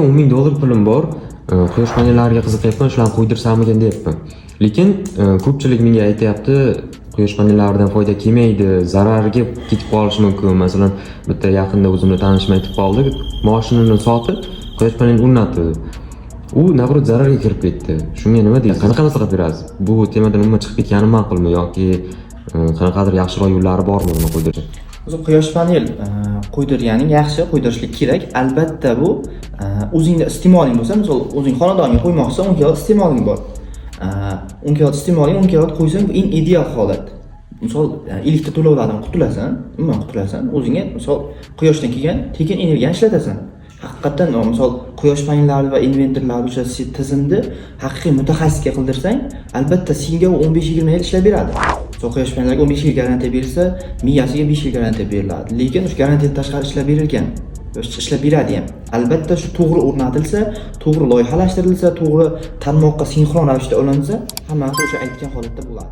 $10,000 pulim bor. Quyosh panellariga qiziqyapman, shularni qo'ydirsammikan deyapman. Lekin ko'pchilik menga aytayapti, quyosh panellaridan foyda kelmaydi, zararga ketib qolishi mumkin. Masalan, bitta yaqinda o'zimni tanishim aytib qoldi, mashinani sotib, quyosh panel o'rnatdi. U navrot zararga kirib ketdi. Shunga nima deysiz? Qanaqa maslahat berasiz? Bu temadan umuman chiqib ketgani ma'qulmi yoki qanaqadir yaxshiroq yo'llari bormi buni qo'ydirishning? O'zi quyosh panel qo'ydirganing yaxshi, qo'ydirishlik kerak. Albatta bu o'zingda iste'moling bo'lsa, misol o'zing xonadonga qo'ymoqchisan, 10 kW iste'moling bor. 10 kW iste'moling 10 kW qo'ysang bu eng ideal holat. Misol elektr to'lovlaridan qutulasan, umuman qutulasan. O'zingga misol quyoshdan kelgan tekin energiyani ishlatasan. Haqiqatan misol quyosh panellari va invertorlar o'sha tizimni haqiqiy mutaxassisga qildirsang, albatta senga 15-20 yil ishlab beradi. Quyosh panellariga 15 yil garantiya berilsa, miyasiga 5 yil garantiya beriladi. Lekin o'sha garantiyadan tashqari ishlab berilgan. Ishlab beradi ham. Albatta shu to'g'ri o'rnatilsa, to'g'ri loyihalashtirilsa, to'g'ri tarmoqqa sinxron ravishda ulansa, hammasi o'sha aytgan holatda bo'ladi.